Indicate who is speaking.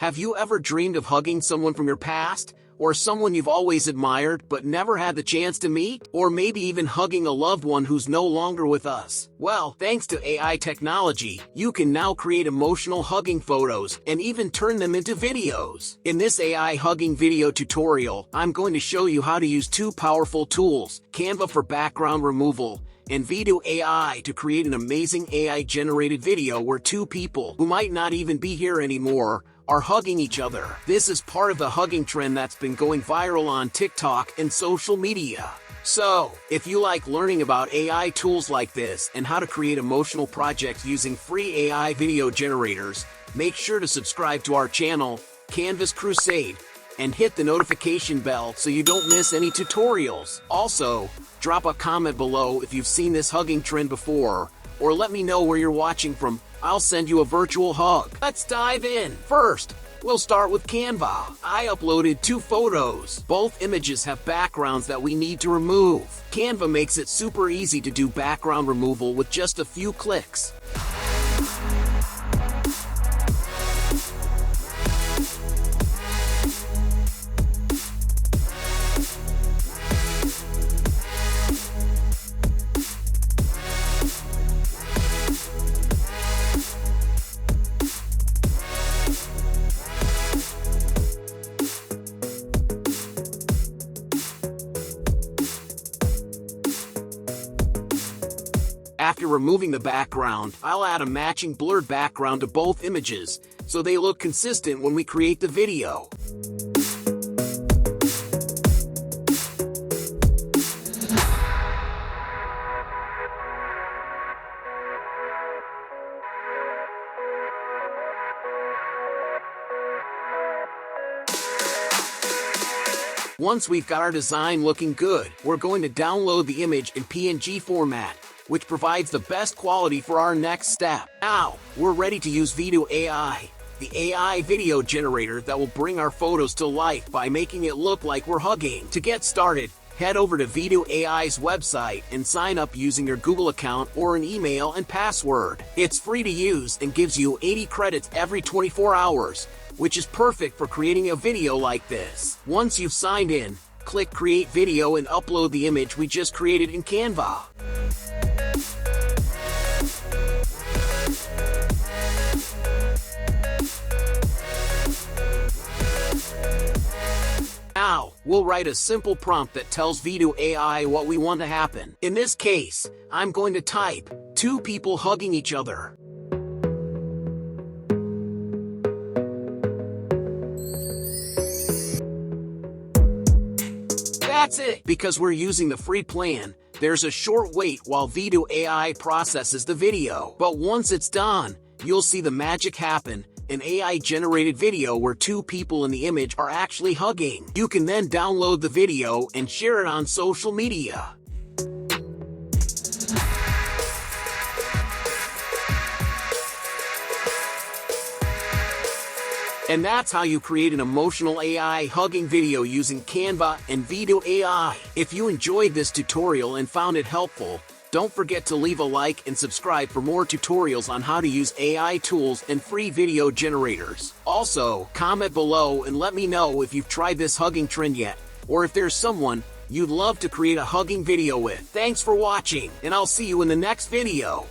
Speaker 1: Have you ever dreamed of hugging someone from your past? Or someone you've always admired but never had the chance to meet? Or maybe even hugging a loved one who's no longer with us? Well, thanks to AI technology, you can now create emotional hugging photos and even turn them into videos. In this AI hugging video tutorial, I'm going to show you how to use two powerful tools, Canva for background removal and Vidu AI to create an amazing AI-generated video where two people who might not even be here anymore are hugging each other. This is part of the hugging trend that's been going viral on TikTok and social media. So, if you like learning about AI tools like this and how to create emotional projects using free AI video generators, make sure to subscribe to our channel, Canvas Crusade, and hit the notification bell so you don't miss any tutorials. Also, drop a comment below if you've seen this hugging trend before, or let me know where you're watching from. I'll send you a virtual hug. Let's dive in. First, we'll start with Canva. I uploaded two photos. Both images have backgrounds that we need to remove. Canva makes it super easy to do background removal with just a few clicks. After removing the background, I'll add a matching blurred background to both images, so they look consistent when we create the video. Once we've got our design looking good, we're going to download the image in PNG format, which provides the best quality for our next step. Now, we're ready to use Vidu AI, the AI video generator that will bring our photos to life by making it look like we're hugging. To get started, head over to Vidu AI's website and sign up using your Google account or an email and password. It's free to use and gives you 80 credits every 24 hours, which is perfect for creating a video like this. Once you've signed in, click Create Video and upload the image we just created in Canva. Now, we'll write a simple prompt that tells Vidu AI what we want to happen. In this case, I'm going to type, two people hugging each other. That's it! Because we're using the free plan, there's a short wait while Vidu AI processes the video. But once it's done, you'll see the magic happen. An AI-generated video where two people in the image are actually hugging. You can then download the video and share it on social media. And that's how you create an emotional AI hugging video using Canva and Vidu AI. If you enjoyed this tutorial and found it helpful, don't forget to leave a like and subscribe for more tutorials on how to use AI tools and free video generators. Also, comment below and let me know if you've tried this hugging trend yet, or if there's someone you'd love to create a hugging video with. Thanks for watching, and I'll see you in the next video.